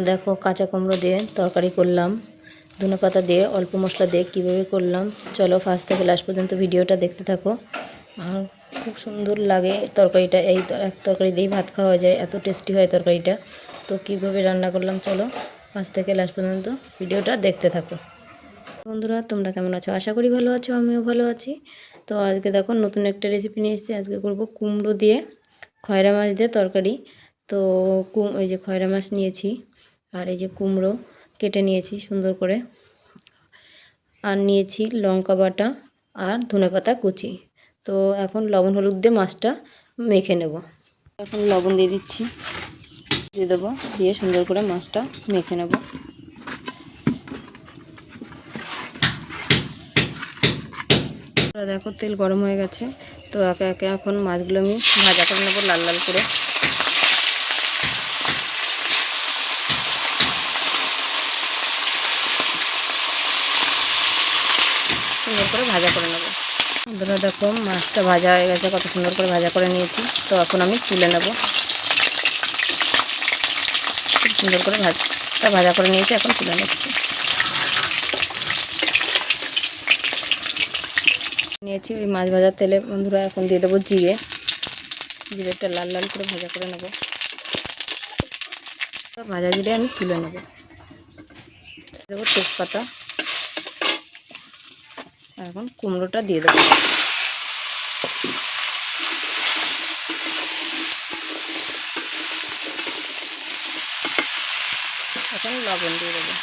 দেখো কাঁচা কুমড়ো দিয়ে তরকারি করলাম, ধনেপাতা দিয়ে অল্প মশলা দিয়ে কীভাবে করলাম চলো ফার্স্ট থেকে লাস্ট পর্যন্ত ভিডিওটা দেখতে থাকো। আর খুব সুন্দর লাগে তরকারিটা, এই এক তরকারি দিয়েই ভাত খাওয়া যায়, এত টেস্টি হয় তরকারিটা। তো কীভাবে রান্না করলাম চলো ফার্স্ট থেকে লাস্ট পর্যন্ত ভিডিওটা দেখতে থাকো। বন্ধুরা তোমরা কেমন আছো? আশা করি ভালো আছো, আমিও ভালো আছি। তো আজকে দেখো নতুন একটা রেসিপি নিয়ে এসেছি। আজকে করব কুমড়ো দিয়ে খয়রা মাছ দিয়ে তরকারি। তো এই যে খয়রা মাছ নিয়েছি, আর এই যে কুমড়ো কেটে নিয়েছি সুন্দর করে, আর নিয়েছি লঙ্কা বাটা আর ধনেপাতা কুচি। তো এখন লবণ হলুদ দিয়ে মাছটা মেখে নেব। এখন লবণ দিয়ে দিচ্ছি, দিয়ে দেবো, দিয়ে সুন্দর করে মাছটা মেখে নেব। দেখো তেল গরম হয়ে গেছে, তো একে একে এখন মাছগুলো আমি ভাজা করে নেবো লাল লাল করে। সুন্দর করে ভাজা করে নেবো। বন্ধুরা দেখো মাছটা ভাজা হয়ে গেছে, কত সুন্দর করে ভাজা করে নিয়েছি। তো এখন আমি তুলে নেব। খুব সুন্দর করে ভাজা করে নিয়েছি, এখন তুলে নিচ্ছি। নিয়েছি ওই মাছ ভাজার তেলে বন্ধুরা এখন দিয়ে দেবো জিরেটা লাল লাল করে ভাজা করে নেব। ভাজা জিরে আমি তুলে নেব। দেবো তেজপাতা, এখন কুমড়োটা দিয়ে দেবো। এখন লবণ দিয়ে দেবো।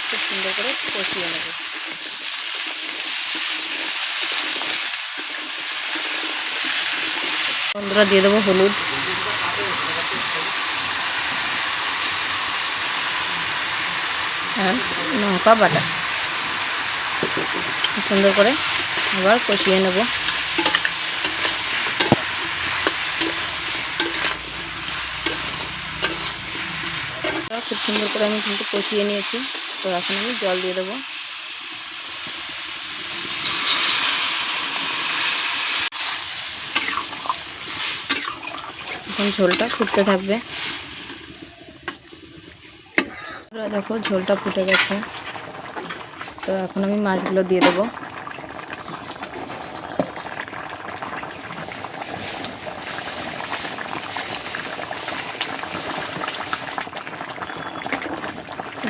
খুব সুন্দর করে কষিয়ে নেব। বন্ধুরা দিয়ে দেবো হলুদ, আর লঙ্কা বাটা। সুন্দর করে আবার কষিয়ে নেব। খুব সুন্দর করে আমি কিন্তু কষিয়ে নিয়েছি। তো এখন আমি জল দিয়ে দেবো। এখন ঝোলটা ফুটতে থাকবে। দেখো ঝোলটা ফুটে গেছে, তো এখন আমি মাছগুলো দিয়ে দেবো।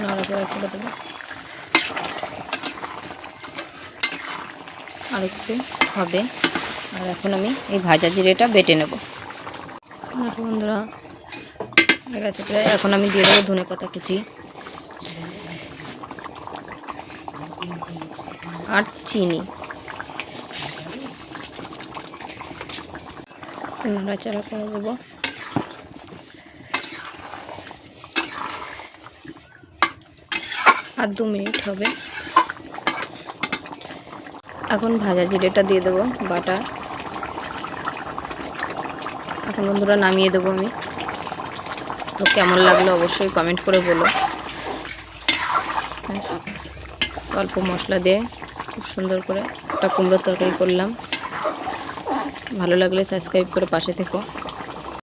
নাড়াচাড়া করে দেবো, আর একটু হবে। আর এখন আমি এই ভাজা জিরেটা বেটে নেব। দেখো বন্ধুরা হয়ে গেছে প্রায়। এখন আমি দিয়ে দেবো ধনেপাতা কুচি আর চিনি। নাড়াচাড়া করে দেবো। আর 2 মিনিট হবে। এখন ভাজা জিরেটা দিয়ে দেবো বাটা। এখন বন্ধুরা নামিয়ে দেবো আমি। তো কেমন লাগলো অবশ্যই কমেন্ট করে বলো। অল্প মশলা দিয়ে খুব সুন্দর করে একটা কুমড়োর তরকারি করলাম। ভালো লাগলে সাবস্ক্রাইব করে পাশে থেকো।